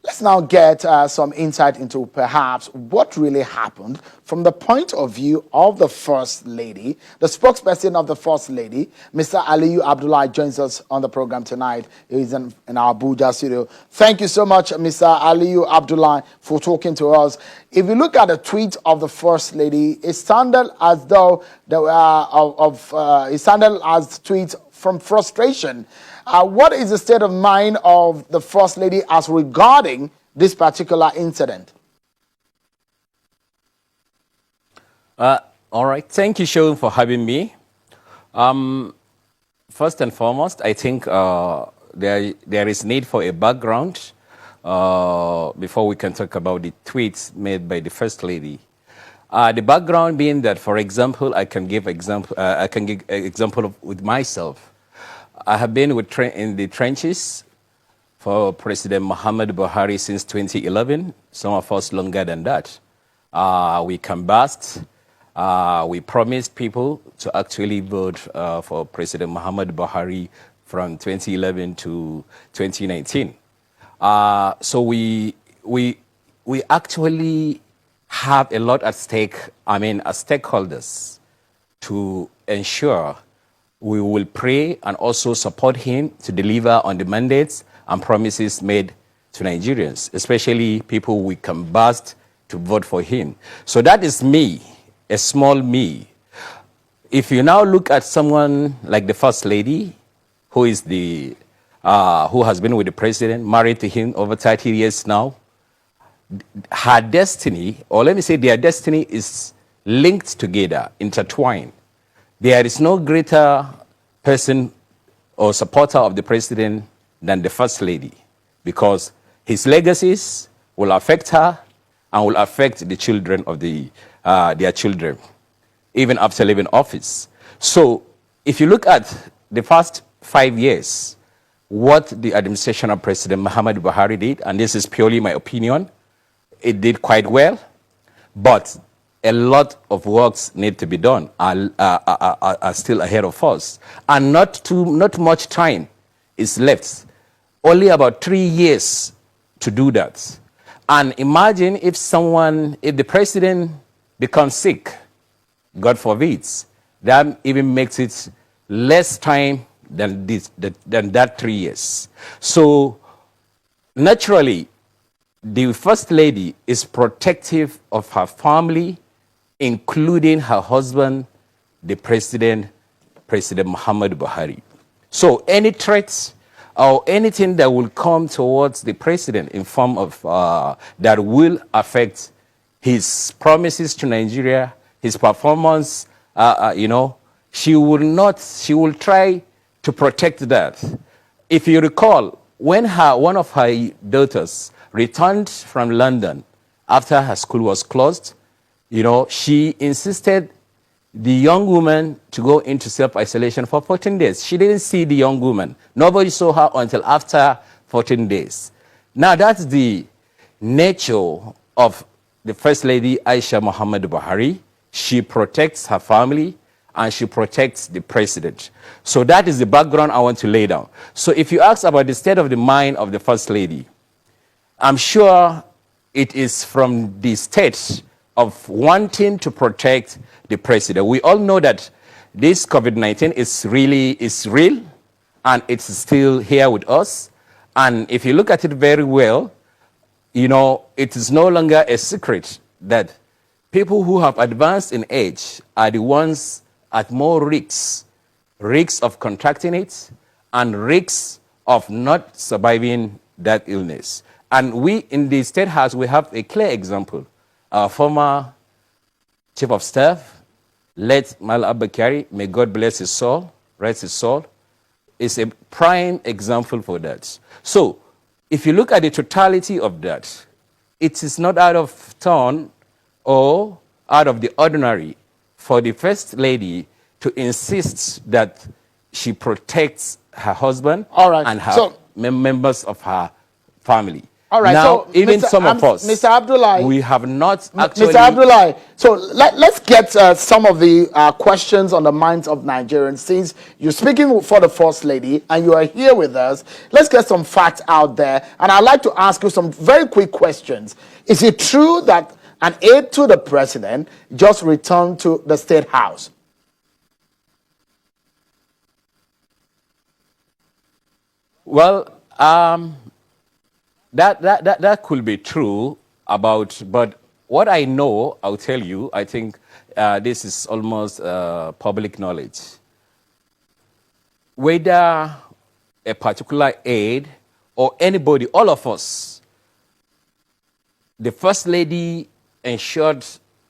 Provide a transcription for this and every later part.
Let's now get some insight into perhaps what really happened from the point of view of the First Lady. The spokesperson of the First Lady, Mr. Aliyu Abdullahi, joins us on the program tonight. He's in our Abuja studio. Thank you so much, Mr. Aliyu Abdullahi, for talking to us. If you look at the tweet of the First Lady, it sounded as though it sounded as tweets from frustration. What is the state of mind of the First Lady as regarding this particular incident? All right. Thank you, Sean, for having me. First and foremost, I think there is need for a background before we can talk about the tweets made by the First Lady. The background being that, for example, I can give example with myself. I have been in the trenches for President Muhammad Buhari since 2011, some of us longer than that. We canvassed, we promised people to actually vote for President Muhammad Buhari from 2011 to 2019. So we actually have a lot at stake, as stakeholders, to ensure we will pray and also support him to deliver on the mandates and promises made to Nigerians, especially people we canvassed to vote for him. So that is me, a small me. If you now look at someone like the First Lady, who has been with the president, married to him over 30 years now, her destiny, or let me say their destiny, is linked together, intertwined. There is no greater person or supporter of the president than the First Lady, because his legacies will affect her and will affect the children of their children, even after leaving office. So if you look at the past 5 years, what the administration of President Muhammad Buhari did, and this is purely my opinion, it did quite well, but a lot of works need to be done, are still ahead of us. And not much time is left. Only about 3 years to do that. And imagine if the president becomes sick, God forbid, that even makes it less time than that 3 years. So naturally, the First Lady is protective of her family, including her husband, the President Muhammad Buhari. So any threats or anything that will come towards the president in form of that will affect his promises to Nigeria, his performance, she will try to protect that. If you recall, when one of her daughters returned from London after her school was closed, she insisted the young woman to go into self-isolation for 14 days. She didn't see the young woman. Nobody saw her until after 14 days. Now, that's the nature of the First Lady, Aisha Muhammad Buhari. She protects her family and she protects the president. So that is the background I want to lay down. So if you ask about the state of the mind of the First Lady, I'm sure it is from the state of wanting to protect the president. We all know that this COVID-19 is real, and it's still here with us. And if you look at it very well, it is no longer a secret that people who have advanced in age are the ones at more risks of contracting it and risks of not surviving that illness. And we in the State House, we have a clear example. Our former Chief of Staff, late Mal Abakari, may God bless his soul, rest his soul, is a prime example for that. So if you look at the totality of that, it is not out of turn or out of the ordinary for the First Lady to insist that she protects her husband and her members of her family. All right, Now, so even some of us, Mr. Abdullah, we have not actually. Mr. Abdullah, so let's get some of the questions on the minds of Nigerians. Since you're speaking for the First Lady and you are here with us, let's get some facts out there. And I'd like to ask you some very quick questions. Is it true that an aide to the president just returned to the State House? Well, that could be true but what I know, I'll tell you, I think this is almost public knowledge. Whether a particular aide or anybody, all of us, the First Lady ensured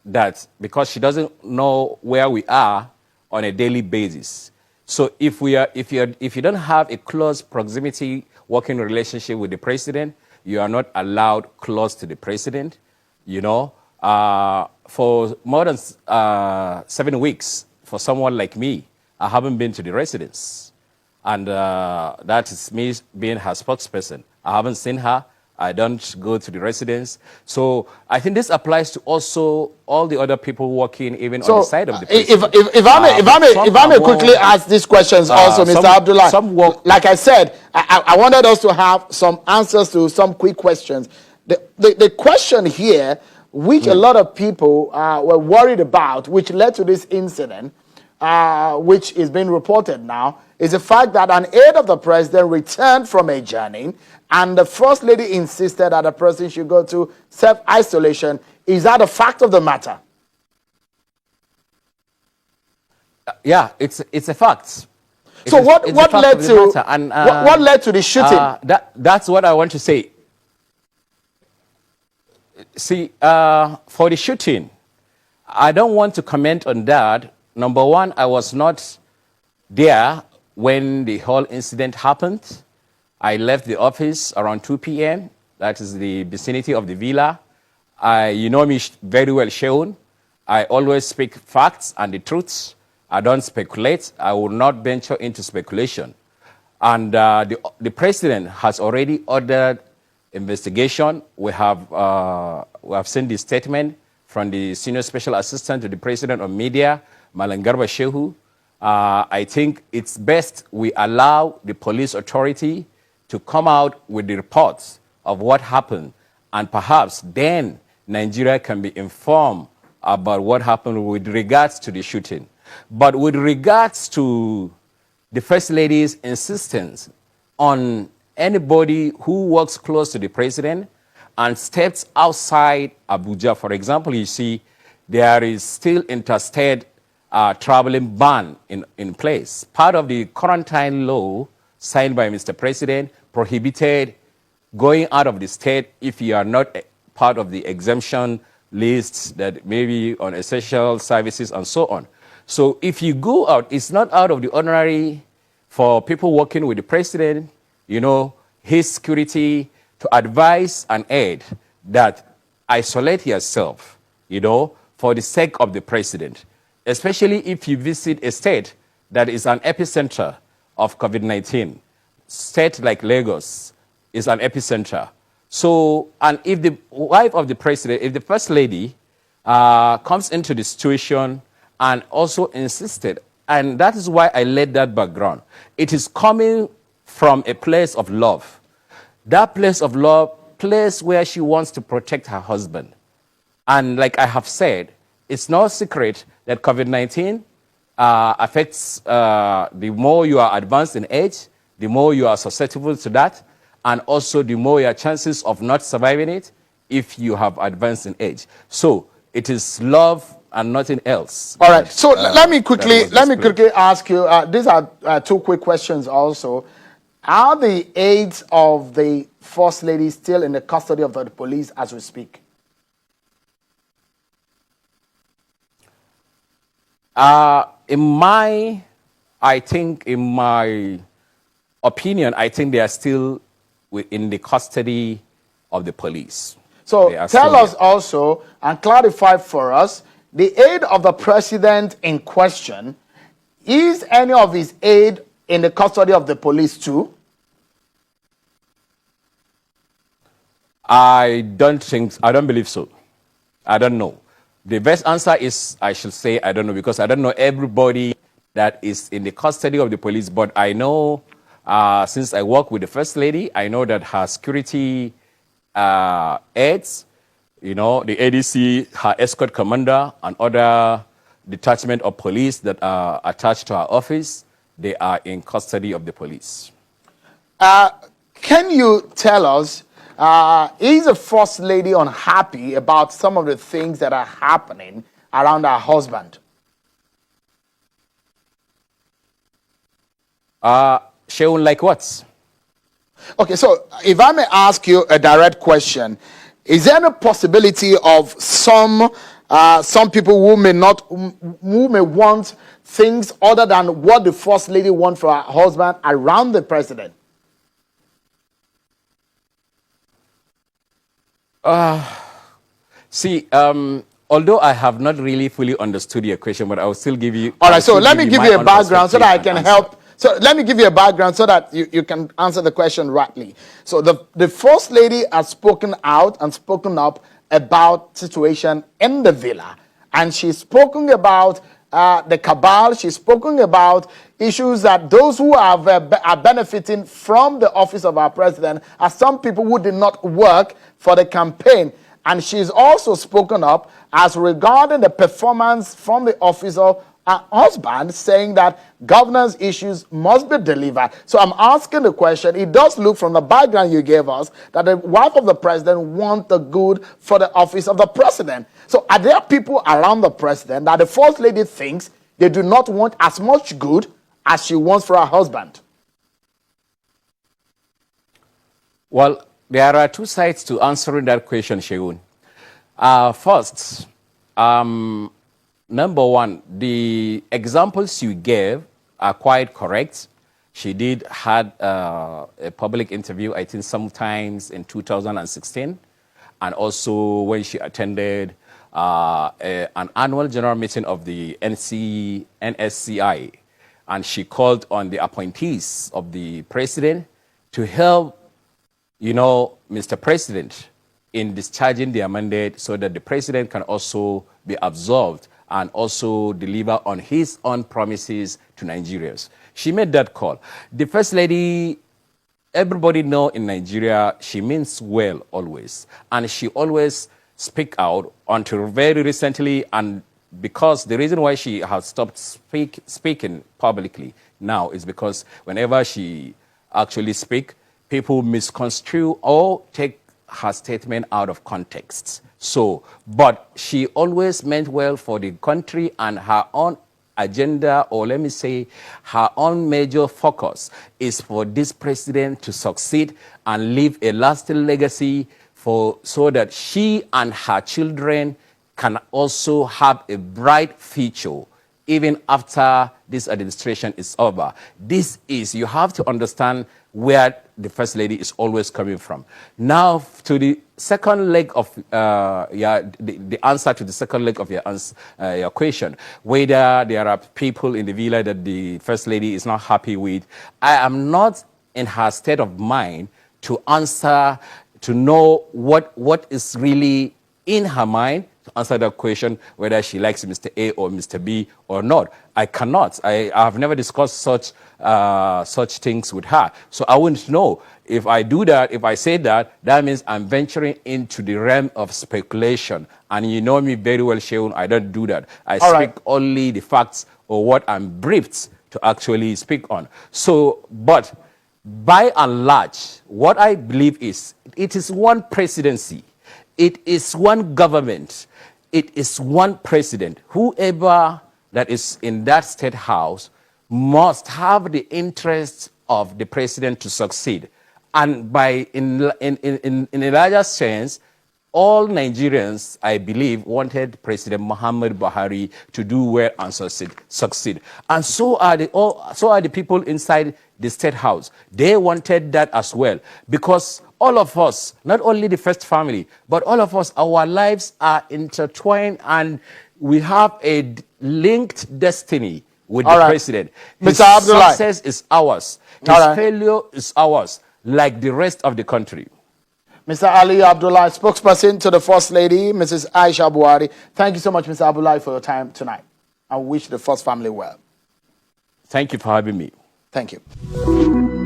that because she doesn't know where we are on a daily basis. So if you don't have a close proximity working relationship with the president, you are not allowed close to the president. You know, for more than 7 weeks, for someone like me, I haven't been to the residence. And that is me being her spokesperson. I haven't seen her. I don't go to the residence. So I think this applies to also all the other people working even on the side of the president. If I may quickly ask these questions also, Mr. Abdullah. Like I said, I wanted us to have some answers to some quick questions. The question here, which a lot of people were worried about, which led to this incident, which is being reported now, is the fact that an aide of the president returned from a journey and the First Lady insisted that the president should go to self-isolation. Is that a fact of the matter? Yeah, it's a fact. So what led to the shooting? That's what I want to say. See, for the shooting, I don't want to comment on that. Number one, I was not there when the whole incident happened. I left the office around 2 p.m. That is the vicinity of the villa. You know me very well, Sheun. I always speak facts and the truths. I don't speculate. I will not venture into speculation. And the president has already ordered investigation. We have seen the statement from the senior special assistant to the president of media, Malangarba Shehu. I think it's best we allow the police authority to come out with the reports of what happened, and perhaps then Nigeria can be informed about what happened with regards to the shooting. But with regards to the First Lady's insistence on anybody who works close to the president and steps outside Abuja, for example, you see there is still interstate traveling ban in place. Part of the quarantine law signed by Mr. President prohibited going out of the state if you are not part of the exemption lists that may be on essential services and so on. So if you go out, it's not out of the ordinary for people working with the president, you know, his security, to advise and aid that isolate yourself, you know, for the sake of the president, especially if you visit a state that is an epicenter of COVID-19. State like Lagos is an epicenter. So, and if the wife of the president, if the First Lady comes into the situation and also insisted, and that is why I laid that background, it is coming from a place of love. That place of love, place where she wants to protect her husband. And like I have said, it's no secret that COVID-19 affects, the more you are advanced in age, the more you are susceptible to that, and also the more your chances of not surviving it if you have advanced in age. So it is love and nothing else. All right. So let me quickly ask you. These are two quick questions. Also, are the aides of the First Lady still in the custody of the police as we speak? In my opinion, I think they are still in the custody of the police. So tell us also and clarify for us, the aide of the president in question, is any of his aide in the custody of the police too? I don't believe so. I don't know. The best answer is I should say I don't know, because I don't know everybody that is in the custody of the police. But I know, since I work with the First Lady, I know that her security aides, the ADC, her escort commander, and other detachment of police that are attached to her office, they are in custody of the police. Can you tell us, is the First Lady unhappy about some of the things that are happening around her husband? Sheun, like what? Okay, so if I may ask you a direct question, is there any possibility of some people who may want things other than what the First Lady wants for her husband around the president? See, although I have not really fully understood your question, but I will still give you. All right, so let me give you a background so that I can help. So let me give you a background so that you can answer the question rightly. So the First Lady has spoken out and spoken up about situation in the villa. And she's spoken about the cabal. She's spoken about issues that those who are benefiting from the office of our president are some people who did not work for the campaign. And she's also spoken up as regarding the performance from the office of her husband, saying that governance issues must be delivered. So I'm asking the question, it does look from the background you gave us that the wife of the president wants the good for the office of the president. So are there people around the president that the First Lady thinks they do not want as much good as she wants for her husband? Well, there are two sides to answering that question, Sheun. First, number one, the examples you gave are quite correct. She had a public interview, I think, sometimes in 2016, and also when she attended an annual general meeting of the NSCI, and she called on the appointees of the president to help, Mr. President in discharging their mandate so that the president can also be absolved and also deliver on his own promises to Nigerians. She made that call. The First Lady, everybody know in Nigeria, she means well always. And she always speak out until very recently, and because the reason why she has stopped speaking publicly now is because whenever she actually speak, people misconstrue or take her statement out of context. So, but she always meant well for the country, and her own agenda, or let me say, her own major focus is for this president to succeed and leave a lasting legacy so that she and her children can also have a bright future even after this administration is over. You have to understand where the First Lady is always coming from. Now, to the second leg of the answer to the second leg of your question, whether there are people in the villa that the First Lady is not happy with, I am not in her state of mind to answer, to know what is really in her mind, to answer that question, whether she likes Mr. A or Mr. B or not. I cannot. I have never discussed such things with her. So I wouldn't know. If I do that, if I say that, that means I'm venturing into the realm of speculation. And you know me very well, Sheun, I don't do that. I speak only the facts or what I'm briefed to actually speak on. So, but by and large, what I believe is it is one presidency. It is one government. It is one president. Whoever that is in that state house must have the interest of the president to succeed. And in a larger sense, all Nigerians, I believe, wanted President Muhammad Buhari to do well and succeed. And so are the people inside the State House. They wanted that as well, because all of us, not only the first family, but all of us, our lives are intertwined, and we have a linked destiny with the president. His success is ours. His failure is ours, like the rest of the country. Mr. Ali Abdullah, spokesperson to the First Lady, Mrs. Aisha Buhari. Thank you so much, Mr. Abdullah, for your time tonight. I wish the First family well. Thank you for having me. Thank you.